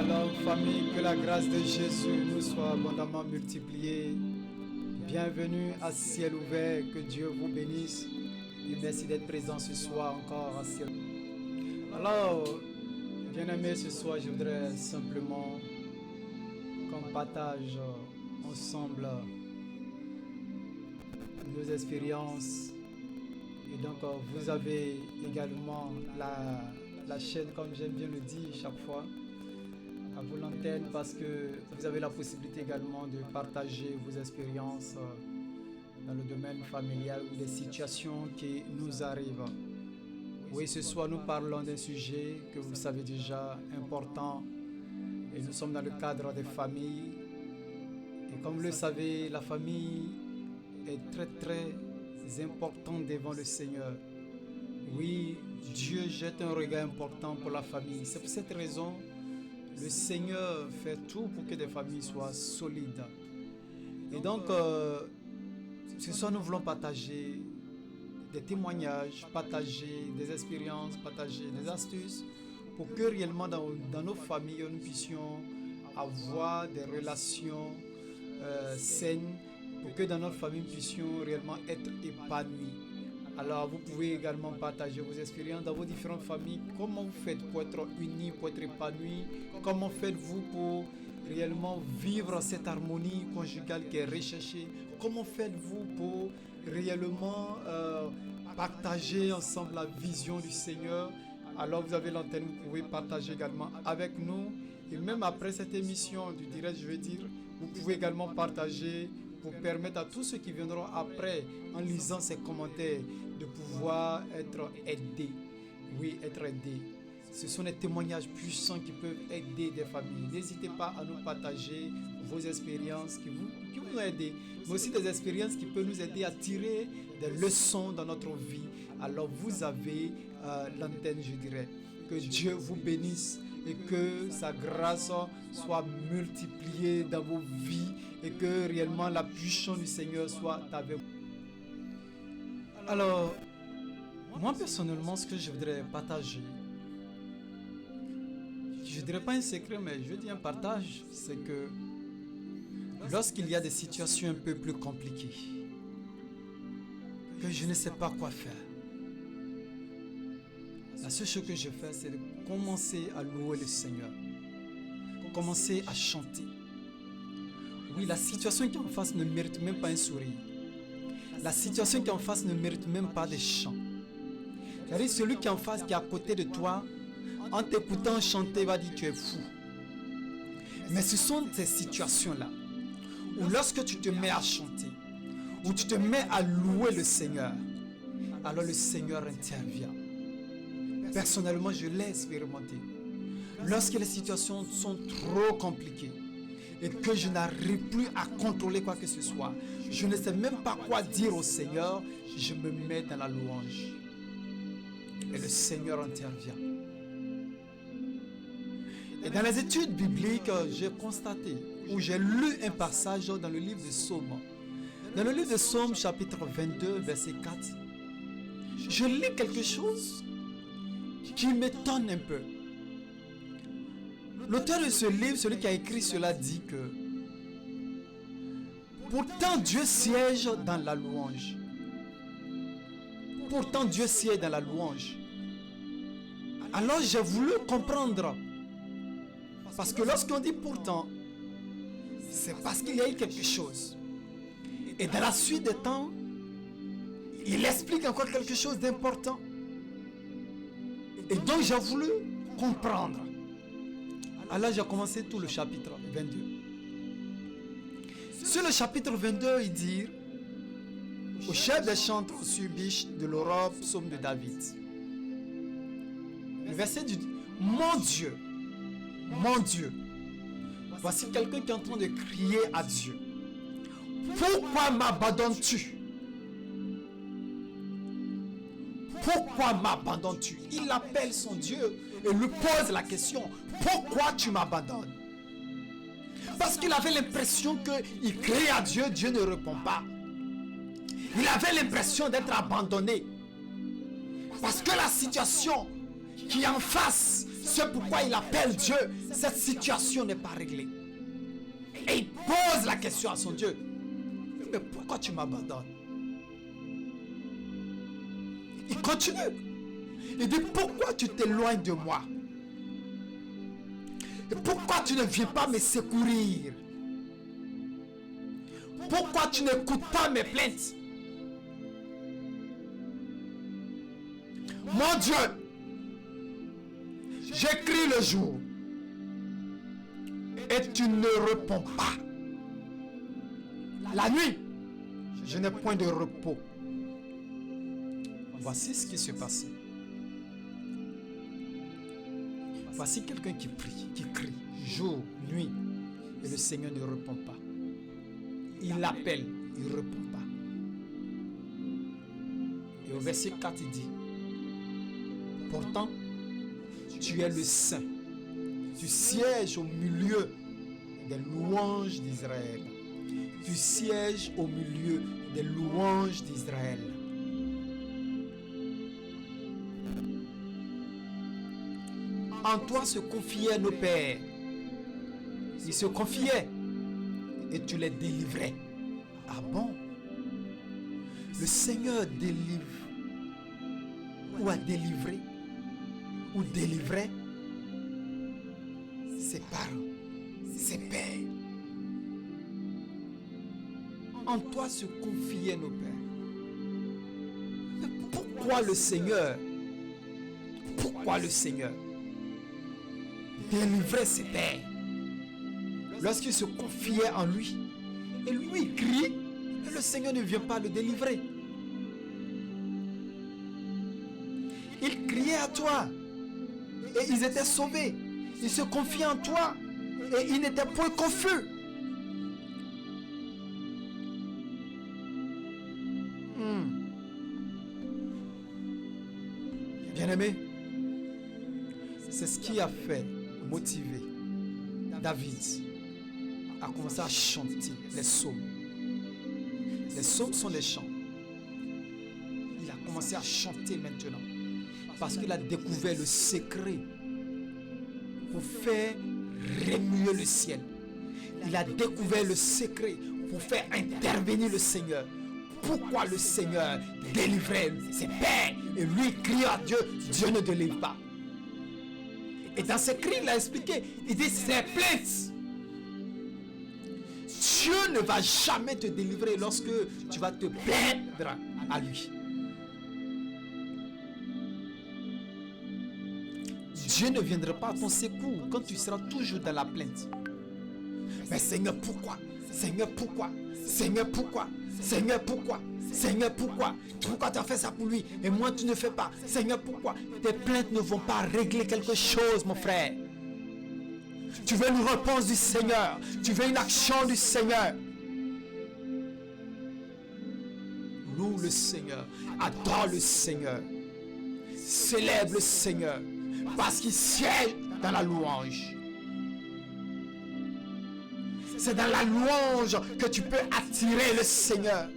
Shalom famille, que la grâce de Jésus nous soit abondamment multipliée. Bienvenue à Ciel Ouvert, que Dieu vous bénisse et merci d'être présent ce soir encore à Ciel Ouvert. Alors, bien-aimés, ce soir je voudrais simplement qu'on partage ensemble nos expériences. Et donc vous avez également la chaîne, comme j'aime bien le dire chaque fois, à vous l'antenne, parce que vous avez la possibilité également de partager vos expériences dans le domaine familial ou des situations qui nous arrivent. Oui, ce soir nous parlons d'un sujet que vous savez déjà important, et nous sommes dans le cadre des familles. Et comme vous le savez, la famille est très très importante devant le Seigneur. Oui, Dieu jette un regard important pour la famille. C'est pour cette raison le Seigneur fait tout pour que des familles soient solides. Et donc, ce soir, nous voulons partager des témoignages, partager des expériences, partager des astuces pour que réellement dans nos familles, nous puissions avoir des relations saines, pour que dans notre famille, nous puissions réellement être épanouis. Alors, vous pouvez également partager vos expériences dans vos différentes familles. Comment vous faites pour être unis, pour être épanouis? Comment faites-vous pour réellement vivre cette harmonie conjugale qui est recherchée? Comment faites-vous pour réellement partager ensemble la vision du Seigneur? Alors, vous avez l'antenne, vous pouvez partager également avec nous. Et même après cette émission du direct, je veux dire, vous pouvez également partager pour permettre à tous ceux qui viendront après, en lisant ces commentaires, de pouvoir être aidés. Oui, être aidés. Ce sont des témoignages puissants qui peuvent aider des familles. N'hésitez pas à nous partager vos expériences qui vous ont aidé, mais aussi des expériences qui peuvent nous aider à tirer des leçons dans notre vie. Alors vous avez l'antenne, je dirais. Que Dieu vous bénisse et que sa grâce soit multipliée dans vos vies et que réellement la puissance du Seigneur soit avec vous. Alors, moi personnellement, ce que je voudrais partager, je ne dirais pas un secret, mais je dis un partage, c'est que lorsqu'il y a des situations un peu plus compliquées, que je ne sais pas quoi faire, la seule chose que je fais, c'est de commencer à louer le Seigneur, commencer à chanter. Oui, la situation qui est en face ne mérite même pas un sourire. La situation qui est en face ne mérite même pas des chants. C'est-à-dire celui qui est en face, qui est à côté de toi, en t'écoutant chanter, va dire tu es fou. Mais ce sont ces situations-là où lorsque tu te mets à chanter, où tu te mets à louer le Seigneur, alors le Seigneur intervient. Personnellement, je l'ai expérimenté. Lorsque les situations sont trop compliquées et que je n'arrive plus à contrôler quoi que ce soit, je ne sais même pas quoi dire au Seigneur, je me mets dans la louange. Et le Seigneur intervient. Et dans les études bibliques, j'ai constaté, ou j'ai lu un passage dans le livre de Psaumes. Dans le livre de Psaumes, chapitre 22, verset 4, je lis quelque chose qui m'étonne un peu. L'auteur de ce livre, celui qui a écrit cela, dit que pourtant Dieu siège dans la louange. Pourtant Dieu siège dans la louange. Alors j'ai voulu comprendre. Parce que lorsqu'on dit pourtant, c'est parce qu'il y a eu quelque chose. Et dans la suite des temps, il explique encore quelque chose d'important. Et donc j'ai voulu comprendre. Alors j'ai commencé tout le chapitre 22. Sur le chapitre 22, il dit au chef des chantres subiches de l'Europe, psaume de David. Le verset dit, mon Dieu, voici quelqu'un qui est en train de crier à Dieu. Pourquoi m'abandonnes-tu? Pourquoi m'abandonnes-tu? Il appelle son Dieu et lui pose la question. Pourquoi tu m'abandonnes? Parce qu'il avait l'impression qu'il crie à Dieu, Dieu ne répond pas. Il avait l'impression d'être abandonné. Parce que la situation qui est en face, c'est pourquoi il appelle Dieu, cette situation n'est pas réglée. Et il pose la question à son Dieu. Mais pourquoi tu m'abandonnes? Il continue. Il dit, pourquoi tu t'éloignes de moi? Et pourquoi tu ne viens pas me secourir? Pourquoi tu n'écoutes pas mes plaintes? Mon Dieu, j'écris le jour et tu ne réponds pas. La nuit, je n'ai point de repos. Voici ce qui se passe. Voici quelqu'un qui prie, qui crie, jour, nuit, et le Seigneur ne répond pas. Il l'appelle, il ne répond pas. Et au verset 4, il dit, pourtant, tu es le Saint. Tu sièges au milieu des louanges d'Israël. Tu sièges au milieu des louanges d'Israël. En toi se confiaient nos pères. Ils se confiaient et tu les délivrais. Ah bon? Le Seigneur délivre ou a délivré ou délivrait ses parents, ses pères. En toi se confiaient nos pères. Mais pourquoi le Seigneur délivrait ses pères lorsqu'il se confiait en lui? Et lui il crie et le Seigneur ne vient pas le délivrer. Il criait à toi et ils étaient sauvés. Ils se confiaient en toi et ils n'étaient point confus. Bien-aimé, c'est ce qui a fait motiver David à commencer à chanter les psaumes. Les psaumes sont des chants. Il a commencé à chanter maintenant parce qu'il a découvert le secret pour faire remuer le ciel. Il a découvert le secret pour faire intervenir le Seigneur. Pourquoi le Seigneur délivrait ses pères et lui criait à Dieu, Dieu ne délivre pas. Et dans ce cri, il a expliqué, il dit, c'est plainte. Dieu ne va jamais te délivrer lorsque tu vas te plaindre à lui. Dieu ne viendra pas à ton secours quand tu seras toujours dans la plainte. Mais Seigneur, pourquoi? Seigneur, pourquoi? Seigneur, pourquoi? Seigneur, pourquoi? Seigneur, pourquoi? Pourquoi tu as fait ça pour lui et moi tu ne fais pas? Seigneur, pourquoi? Tes plaintes ne vont pas régler quelque chose, mon frère. Tu veux une réponse du Seigneur. Tu veux une action du Seigneur. Loue le Seigneur. Adore le Seigneur. Célèbre le Seigneur. Parce qu'il siège dans la louange. C'est dans la louange que tu peux attirer le Seigneur.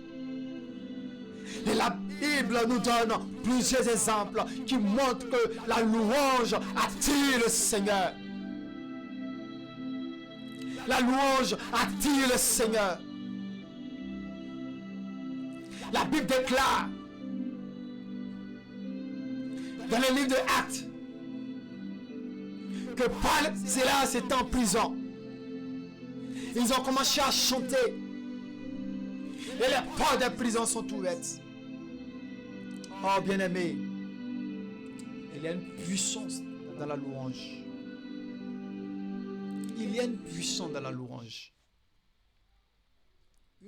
Et la Bible nous donne plusieurs exemples qui montrent que la louange attire le Seigneur. La louange attire le Seigneur. La Bible déclare dans le livre de Actes que Paul, Silas étaient en prison. Ils ont commencé à chanter. Et les portes des prisons sont ouvertes. Oh bien-aimé, il y a une puissance dans la louange. Il y a une puissance dans la louange.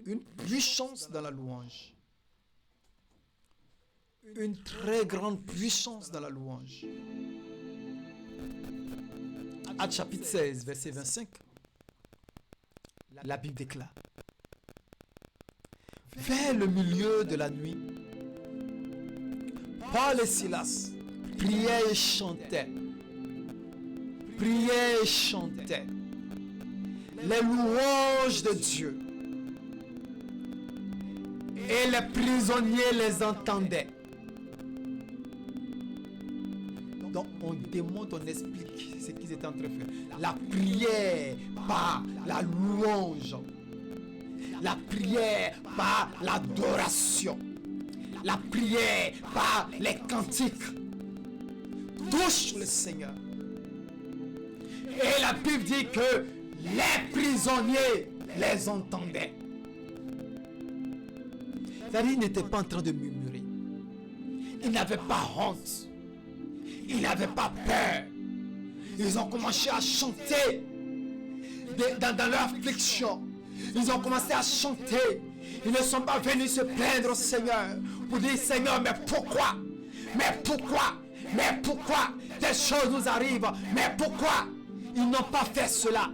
Une puissance dans la louange. Une très grande puissance dans la louange. Actes chapitre 16, verset 25. La Bible déclare. Vers le milieu de la nuit, Paul et Silas priaient et chantaient. Priaient et chantaient les louanges de Dieu. Et les prisonniers les entendaient. Donc on démonte, on explique ce qu'ils étaient en train de faire. La prière par la louange. La prière par l'adoration. La prière par les cantiques. Touche le Seigneur. Et la Bible dit que les prisonniers les entendaient. C'est-à-dire, ils n'étaient pas en train de murmurer. Ils n'avaient pas honte. Ils n'avaient pas peur. Ils ont commencé à chanter dans leur affliction. Ils ont commencé à chanter. Ils ne sont pas venus se plaindre au Seigneur pour dire, Seigneur, mais pourquoi? Mais pourquoi? Mais pourquoi telle chose nous arrive? Mais pourquoi? Ils n'ont pas fait cela.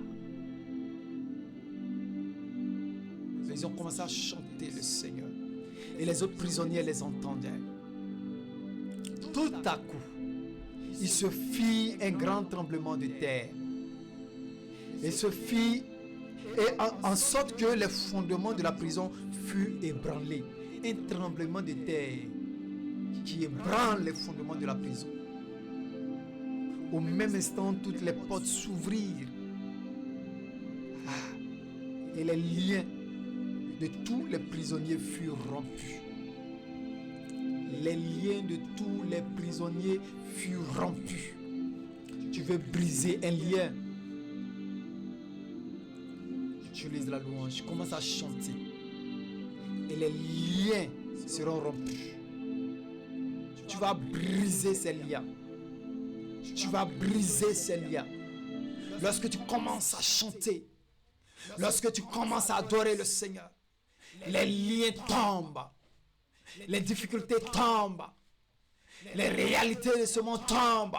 Ils ont commencé à chanter le Seigneur. Et les autres prisonniers les entendaient. Tout à coup, il se fit un grand tremblement de terre. Et se fit en sorte que les fondements de la prison furent ébranlés. Un tremblement de terre qui ébranle les fondements de la prison. Au même instant, toutes les portes s'ouvrirent. Et les liens de tous les prisonniers furent rompus. Les liens de tous les prisonniers furent rompus. Tu veux briser un lien. Utilise la louange. Commence à chanter. Et les liens seront rompus. Tu vas briser ces liens. Tu vas briser ces liens. Lorsque tu commences à chanter, lorsque tu commences à adorer le Seigneur, les liens tombent. Les difficultés tombent. Les réalités de ce monde tombent.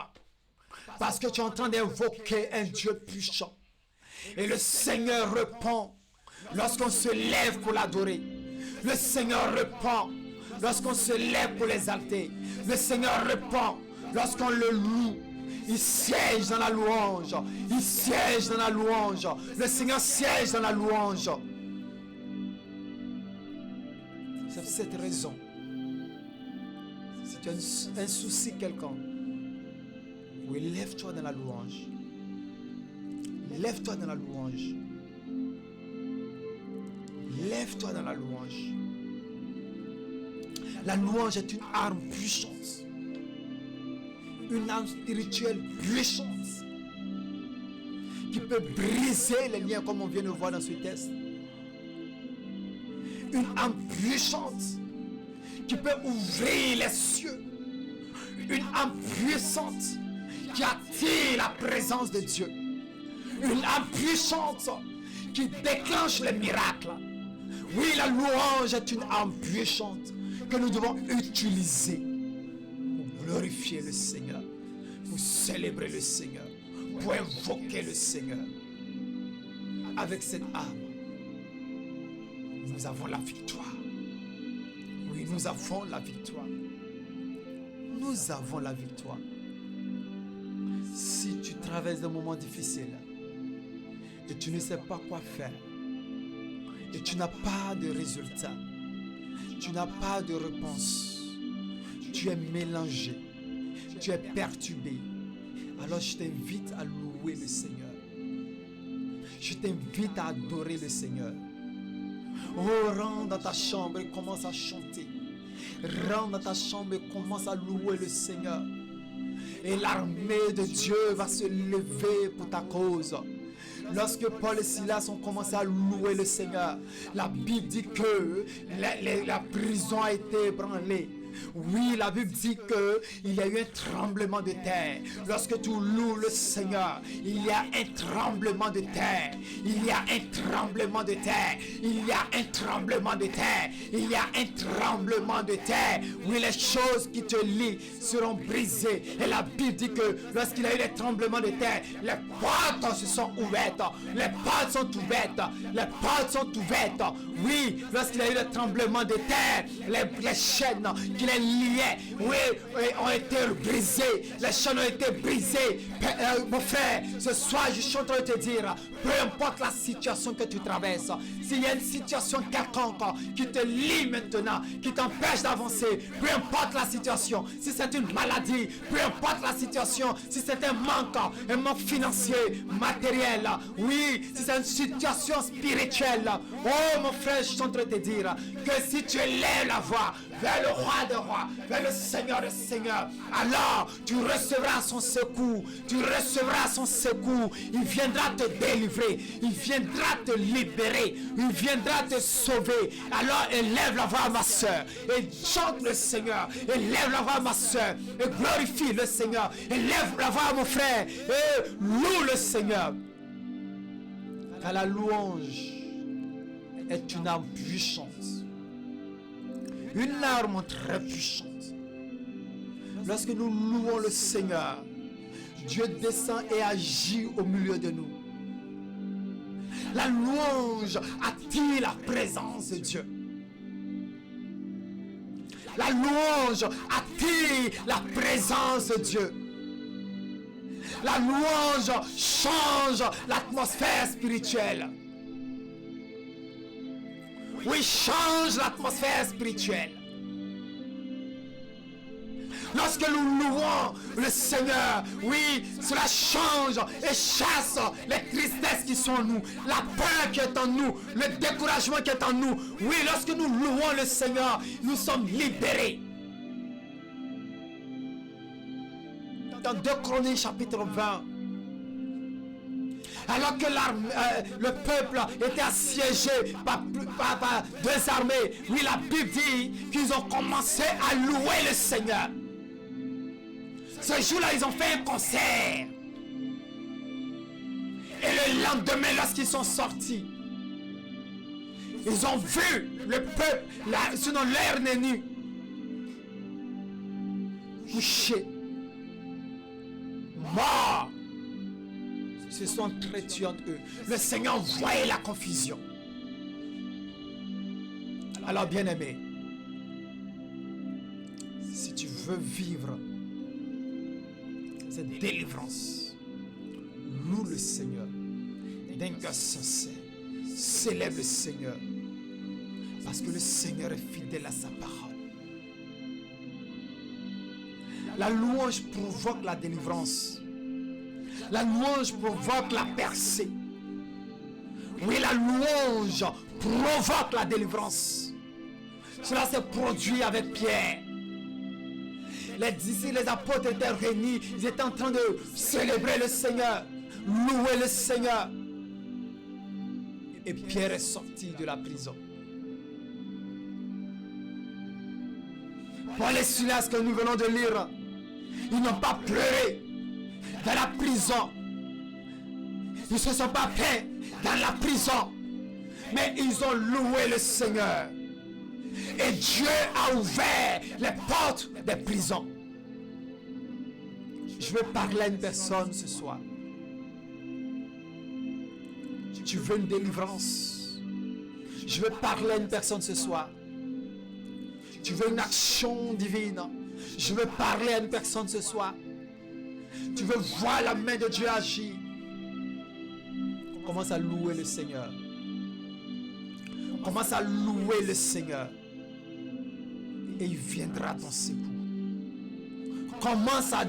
Parce que tu es en train d'invoquer un Dieu puissant. Et le Seigneur répond lorsqu'on se lève pour l'adorer. Le Seigneur répond lorsqu'on se lève pour l'exalter. Le Seigneur répond lorsqu'on le loue. Il siège dans la louange. Il siège dans la louange. Le Seigneur siège dans la louange. C'est pour cette raison. Si tu as un souci quelconque, oui, lève-toi dans la louange. Lève-toi dans la louange. Lève-toi dans la louange. La louange est une arme puissante. Une arme spirituelle puissante. Qui peut briser les liens comme on vient de voir dans ce texte. Une arme puissante. Qui peut ouvrir les cieux. Une âme puissante qui attire la présence de Dieu. Une âme puissante qui déclenche les miracles. Oui, la louange est une âme puissante que nous devons utiliser pour glorifier le Seigneur, pour célébrer le Seigneur, pour invoquer le Seigneur. Avec cette âme, nous avons la victoire. Oui, nous avons la victoire. Nous avons la victoire. Si tu traverses des moments difficiles et tu ne sais pas quoi faire et tu n'as pas de résultat, tu n'as pas de réponse, tu es mélangé, tu es perturbé, alors je t'invite à louer le Seigneur. Je t'invite à adorer le Seigneur. Oh, rentre dans ta chambre et commence à chanter. Rentre dans ta chambre et commence à louer le Seigneur. Et l'armée de Dieu va se lever pour ta cause. Lorsque Paul et Silas ont commencé à louer le Seigneur, la Bible dit que la prison a été ébranlée. Oui, la Bible dit qu'il y a eu un tremblement de terre. Lorsque tu loues le Seigneur, il y a un tremblement de terre. Il y a un tremblement de terre. Il y a un tremblement de terre. Il y a un tremblement de terre. Oui, les choses qui te lient seront brisées. Et la Bible dit que lorsqu'il y a eu des tremblements de terre, les portes se sont ouvertes. Les portes sont ouvertes. Les portes sont ouvertes. Oui, lorsqu'il y a eu des tremblements de terre, les chaînes qui les liens, oui, ont été brisés. Les chaînes ont été brisées. Mon frère, ce soir, je suis en train de te dire, peu importe la situation que tu traverses, s'il y a une situation quelconque qui te lie maintenant, qui t'empêche d'avancer, peu importe la situation, si c'est une maladie, peu importe la situation, si c'est un manque financier, matériel, oui, si c'est une situation spirituelle, oh mon frère, je suis en train de te dire que si tu élèves la voix vers le roi des rois, vers le Seigneur des seigneurs, alors tu recevras son secours, il viendra te délivrer, il viendra te libérer, il viendra te sauver. Alors élève la voix, ma soeur, et chante le Seigneur, élève la voix, ma soeur, et glorifie le Seigneur, élève la voix, mon frère, et loue le Seigneur. Car la louange est une arme puissante, une arme très puissante. Lorsque nous louons le Seigneur, Dieu descend et agit au milieu de nous. La louange attire la présence de Dieu. La louange attire la présence de Dieu. La louange change l'atmosphère spirituelle. Oui, change l'atmosphère spirituelle. Lorsque nous louons le Seigneur, oui, cela change et chasse les tristesses qui sont en nous, la peur qui est en nous, le découragement qui est en nous. Oui, lorsque nous louons le Seigneur, nous sommes libérés. Dans 2 Chroniques chapitre 20, alors que le peuple était assiégé par 2 armées, oui, la Bible dit qu'ils ont commencé à louer le Seigneur. Ce jour-là, ils ont fait un concert. Et le lendemain, lorsqu'ils sont sortis, ils ont vu le peuple, sinon leur ennemi, couché, mort. Se sont traînés entre eux. Le Seigneur voyait la confusion. Alors, bien-aimé, si tu veux vivre cette délivrance, loue le Seigneur d'un cœur sincère, célèbre le Seigneur, parce que le Seigneur est fidèle à sa parole. La louange provoque la délivrance. La louange provoque la percée. Oui, la louange provoque la délivrance. Cela s'est produit avec Pierre. Les disciples, les apôtres étaient réunis. Ils étaient en train de célébrer le Seigneur, louer le Seigneur. Et Pierre est sorti de la prison. Paul et Silas que nous venons de lire, ils n'ont pas pleuré dans la prison. Ils ne se sont pas peints dans la prison. Mais ils ont loué le Seigneur. Et Dieu a ouvert les portes des prisons. Je veux parler à une personne ce soir. Tu veux une délivrance? Je veux parler à une personne ce soir. Tu veux une action divine? Je veux parler à une personne ce soir. Tu veux voir la main de Dieu agir? Commence à louer le Seigneur. Commence à louer le Seigneur. Et il viendra ton secours. Commence à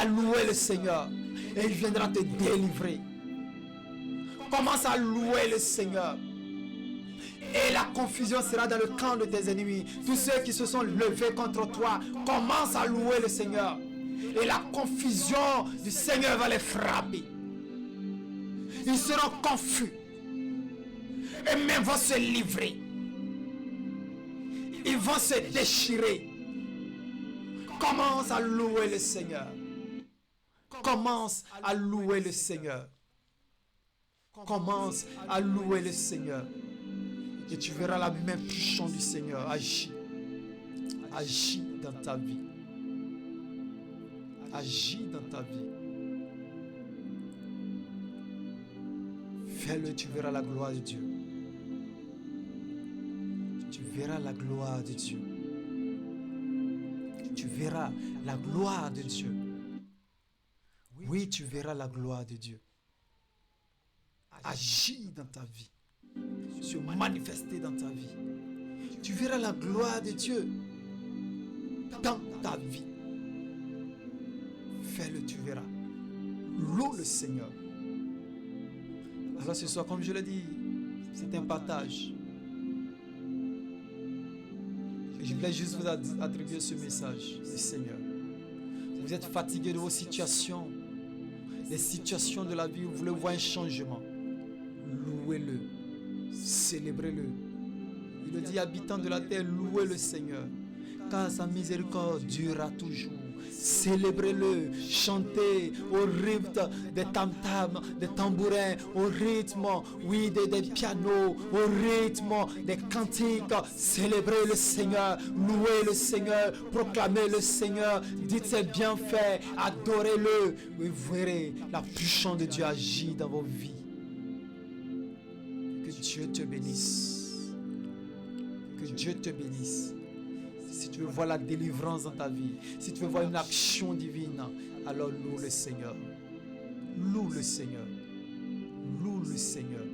louer le Seigneur. Et il viendra te délivrer. Commence à louer le Seigneur. Et la confusion sera dans le camp de tes ennemis. Tous ceux qui se sont levés contre toi, commence à louer le Seigneur. Et la confusion du Seigneur va les frapper. Ils seront confus. Et même vont se livrer. Ils vont se déchirer. Commence à louer le Seigneur. Commence à louer le Seigneur. Commence à louer le Seigneur. Et tu verras la main puissante du Seigneur agir. Agis dans ta vie. Agis dans ta vie. Fais-le, tu verras la gloire de Dieu. Tu verras la gloire de Dieu. verras la gloire de Dieu. Oui, tu verras la gloire de Dieu agir dans ta vie, se manifester dans ta vie. Tu verras la gloire de Dieu dans ta vie. Fais-le, tu verras. Loue le Seigneur. Alors ce soir, comme je l'ai dit, c'est un partage. Et je voulais juste vous attribuer ce message du Seigneur. Vous êtes fatigué de vos situations, les situations de la vie, vous voulez voir un changement. Louez-le, célébrez-le. Il le dit, habitants de la terre, louez le Seigneur, car sa miséricorde durera toujours. Célébrez-le, chantez au rythme des tam-tams, des tambourins, au rythme, oui, des pianos, au rythme des cantiques. Célébrez le Seigneur, louez le Seigneur, proclamez le Seigneur, dites ses bienfaits, adorez-le. Et vous verrez la puissance de Dieu agir dans vos vies. Que Dieu te bénisse. Que Dieu te bénisse. Si tu veux voir la délivrance dans ta vie, si tu veux voir une action divine, alors loue le Seigneur. Loue le Seigneur. Loue le Seigneur.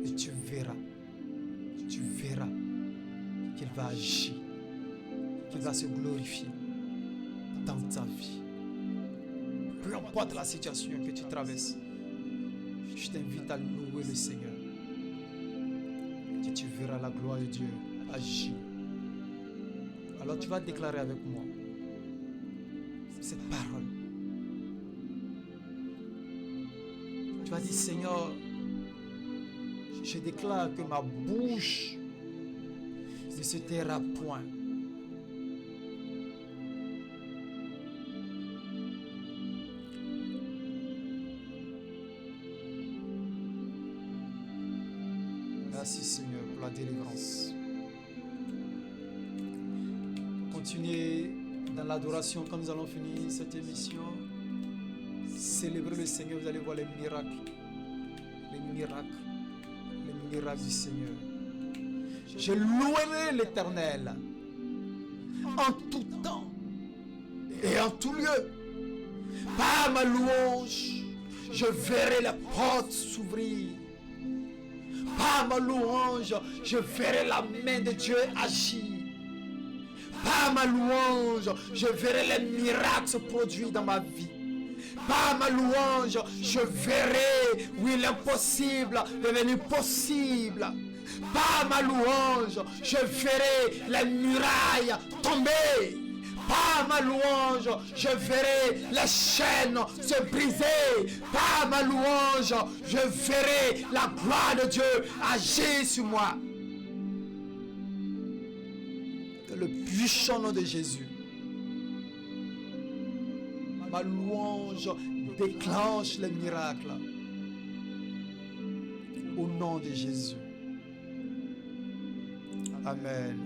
Et tu verras qu'il va agir, qu'il va se glorifier dans ta vie. Peu importe la situation que tu traverses, je t'invite à louer le Seigneur. Et tu verras la gloire de Dieu agir. Alors tu vas déclarer avec moi cette parole. Tu vas dire, Seigneur, je déclare que ma bouche ne se taira point. Merci Seigneur pour la délivrance. Continuez dans l'adoration quand nous allons finir cette émission. Célébrez le Seigneur, vous allez voir les miracles. Les miracles. Les miracles du Seigneur. Je louerai l'Éternel en tout temps et en tout lieu. Par ma louange, je verrai la porte s'ouvrir. Par ma louange, je verrai la main de Dieu agir. Par ma louange, je verrai les miracles se produire dans ma vie. Par ma louange, je verrai, oui, l'impossible devenir possible. Par ma louange, je verrai les murailles tomber. Par ma louange, je verrai les chaînes se briser. Par ma louange, je verrai la gloire de Dieu agir sur moi. Que le puissant nom de Jésus, ma louange déclenche les miracles. Au nom de Jésus. Amen.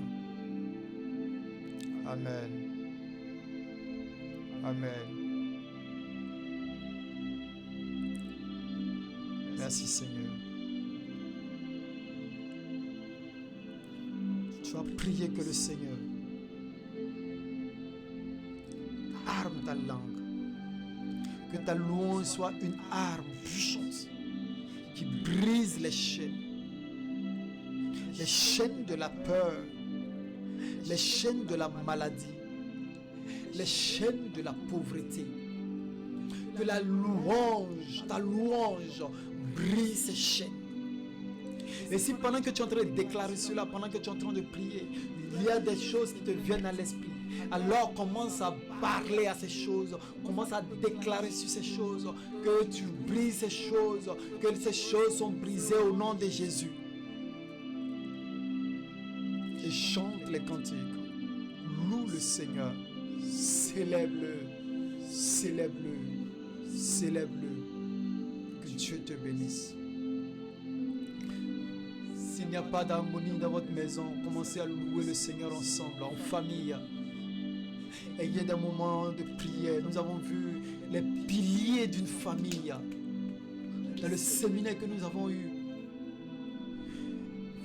Amen. Amen. Merci Seigneur. Tu vas prier que le Seigneur arme ta langue. Que ta louange soit une arme puissante qui brise les chaînes. Les chaînes de la peur. Les chaînes de la maladie. Les chaînes de la pauvreté. Que la louange, ta louange, brise ces chaînes. Et si pendant que tu es en train de déclarer cela, pendant que tu es en train de prier, il y a des choses qui te viennent à l'esprit, alors commence à parler à ces choses, commence à déclarer sur ces choses, que tu brises ces choses, que ces choses sont brisées au nom de Jésus. Et chante les cantiques, loue le Seigneur. Célèbre-le, célèbre-le, célèbre-le. Que Dieu te bénisse. S'il n'y a pas d'harmonie dans votre maison, commencez à louer le Seigneur ensemble, en famille. Ayez des moments de prière. Nous avons vu les piliers d'une famille dans le séminaire que nous avons eu.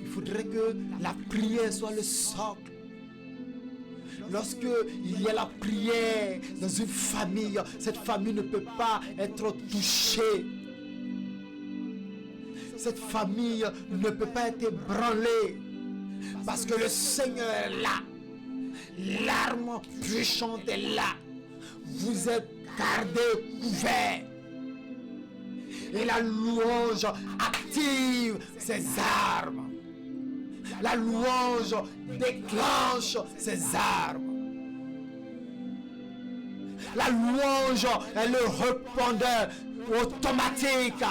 Il faudrait que la prière soit le socle. lorsque il y a la prière dans une famille, cette famille ne peut pas être touchée. Cette famille ne peut pas être ébranlée parce que le Seigneur est là. L'arme puissante est là. Vous êtes gardés, couverts. Et la louange active ses armes. La louange déclenche ses armes. La louange est le répondeur automatique.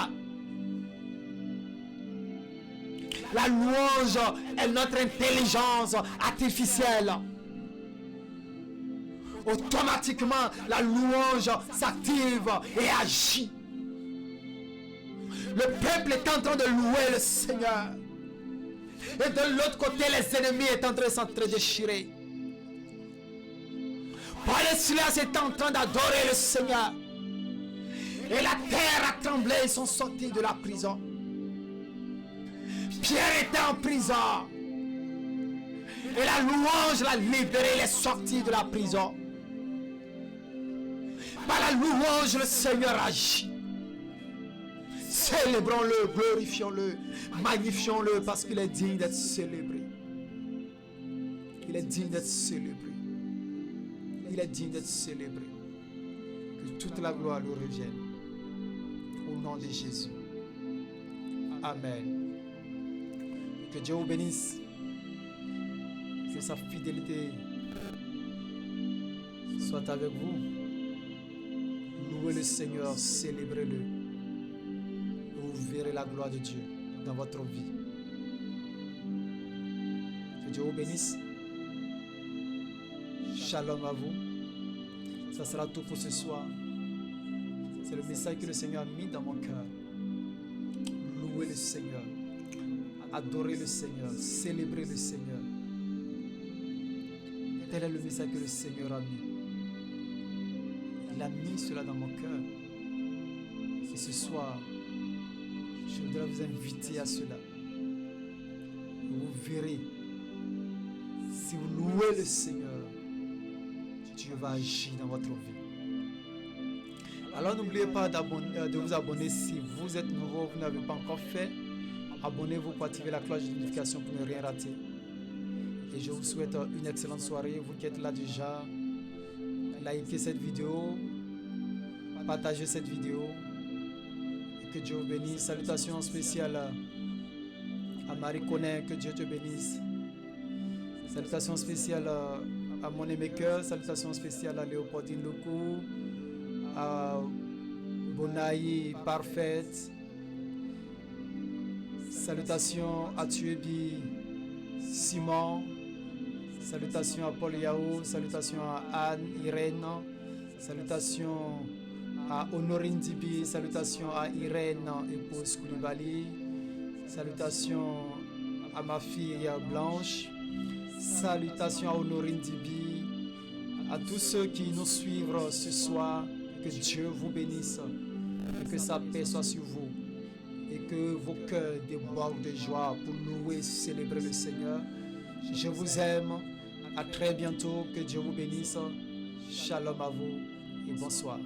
La louange est notre intelligence artificielle. Automatiquement, la louange s'active et agit. Le peuple est en train de louer le Seigneur. Et de l'autre côté, les ennemis sont en train de s'entre-déchirer. Palestine est en train d'adorer le Seigneur. Et la terre a tremblé, ils sont sortis de la prison. Pierre était en prison. Et la louange l'a libéré, il est sorti de la prison. Par la louange, le Seigneur agit. Célébrons-le, glorifions-le, magnifions-le parce qu'il est digne d'être célébré. Il est digne d'être célébré. Il est digne d'être célébré. Que toute la gloire lui revienne. Au nom de Jésus. Amen. Que Dieu vous bénisse. Que sa fidélité soit avec vous. Louez le Seigneur, célébrez-le. Vous verrez la gloire de Dieu dans votre vie. Que Dieu vous bénisse. Shalom à vous. Ça sera tout pour ce soir. C'est le message que le Seigneur a mis dans mon cœur. Louez le Seigneur. Adorez le Seigneur. Célébrez le Seigneur. Tel est le message que le Seigneur a mis. Il a mis cela dans mon cœur. Et ce soir, je voudrais vous inviter à cela. Vous verrez, si vous louez le Seigneur, Dieu va agir dans votre vie. Alors n'oubliez pas de vous abonner si vous êtes nouveau, vous n'avez pas encore fait. Abonnez-vous pour activer la cloche de notification pour ne rien rater. Et je vous souhaite une excellente soirée. Vous qui êtes là déjà, likez cette vidéo, partagez cette vidéo. Que Dieu vous bénisse. Salutations spéciales à Marie Conet. Que Dieu te bénisse. Salutations spéciales à Monet Maker. Salutations spéciales à Léopoldine Lecou. À Bonaï Parfaite. Salutations à Tuebi Simon. Salutations à Paul Yao. Salutations à Anne Irène. Salutations à Honorine Dibi, salutations à Irène, épouse Koulibaly, salutations à ma fille Blanche, salutations à Honorine Dibi, à tous ceux qui nous suivent ce soir, que Dieu vous bénisse et que sa paix soit sur vous et que vos cœurs débordent de joie pour louer et célébrer le Seigneur. Je vous aime, à très bientôt, que Dieu vous bénisse, shalom à vous et bonsoir.